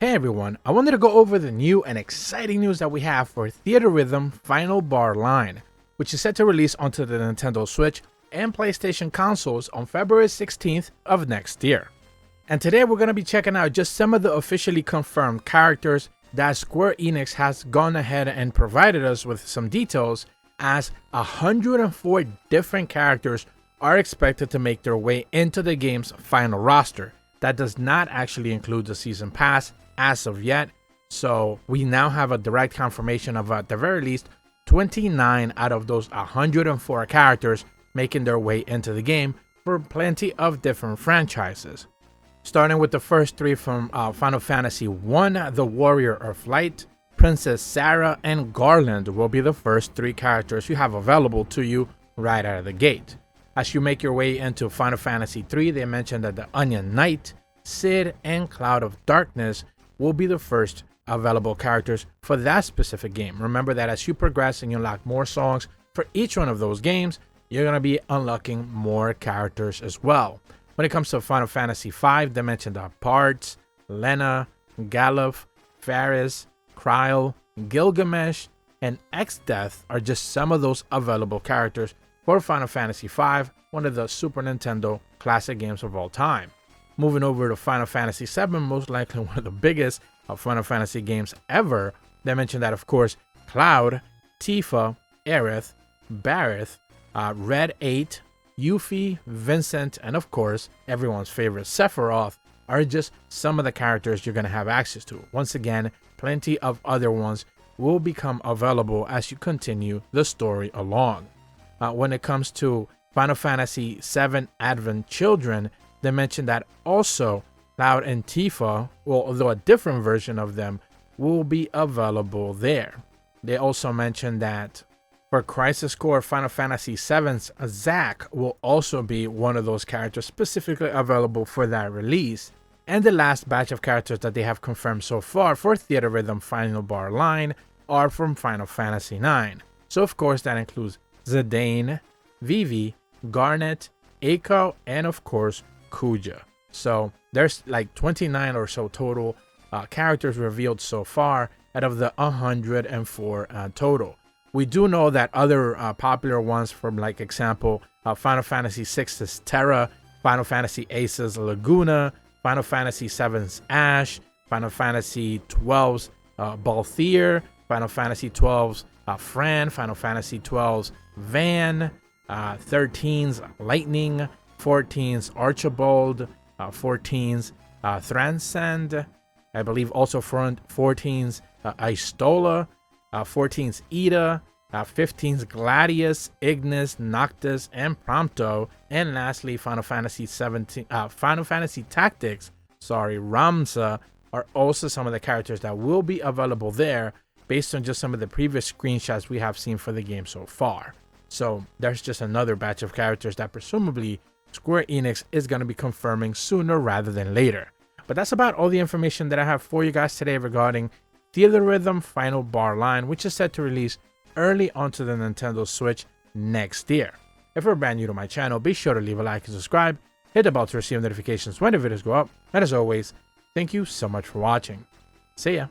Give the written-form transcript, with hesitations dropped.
Hey everyone, I wanted to go over the new and exciting news that we have for Theatrhythm Final Bar line, which is set to release onto the Nintendo Switch and PlayStation consoles on February 16th of next year. And today we're going to be checking out just some of the officially confirmed characters that Square Enix has gone ahead and provided us with some details, as 104 different characters are expected to make their way into the game's final roster. That does not actually include the Season Pass as of yet, so we now have a direct confirmation of at the very least 29 out of those 104 characters making their way into the game for plenty of different franchises. Starting with the first three from Final Fantasy I, the Warrior of Light, Princess Sarah, and Garland will be the first three characters you have available to you right out of the gate. As you make your way into Final Fantasy III, they mentioned that the Onion Knight, Cid, and Cloud of Darkness will be the first available characters for that specific game. Remember that as you progress and you unlock more songs for each one of those games, you're going to be unlocking more characters as well. When it comes to Final Fantasy V, they mentioned that Parts, Lena, Galuf, Faris, Kryl, Gilgamesh, and Exdeath are just some of those available characters for Final Fantasy V, one of the Super Nintendo classic games of all time. Moving over to Final Fantasy VII, most likely one of the biggest Final Fantasy games ever, they mentioned that, of course, Cloud, Tifa, Aerith, Barrett, Red 8, Yuffie, Vincent, and of course, everyone's favorite Sephiroth are just some of the characters you're going to have access to. Once again, plenty of other ones will become available as you continue the story along. When it comes to Final Fantasy VII Advent Children, they mentioned that also Cloud and Tifa, well, although a different version of them, will be available there. They also mentioned that for Crisis Core Final Fantasy VII's Zack will also be one of those characters specifically available for that release. And the last batch of characters that they have confirmed so far for Theatrhythm Final Bar line are from Final Fantasy IX. So of course that includes Zidane, Vivi, Garnet, Eiko, and of course Kuja. So there's like 29 or so total characters revealed so far out of the 104 total. We do know that other popular ones, from like example Final Fantasy VI's Terra, Final Fantasy VIII's Laguna, Final Fantasy VII's Ash, Final Fantasy XII's Balthier, Final Fantasy XII's Fran, Final Fantasy XII's Van, 13's Lightning, 14's Archibald, 14's Transcend, I believe also 14's Aistola, 14's Ida, 15's Gladius, Ignis, Noctis, and Prompto, and lastly Final Fantasy Tactics, Ramza, are also some of the characters that will be available there based on just some of the previous screenshots we have seen for the game so far. So there's just another batch of characters that presumably Square Enix is going to be confirming sooner rather than later. But that's about all the information that I have for you guys today regarding Theatrhythm Final Bar line, which is set to release early onto the Nintendo Switch next year. If you're brand new to my channel, be sure to leave a like and subscribe, hit the bell to receive notifications when the videos go up, and as always, thank you so much for watching. See ya!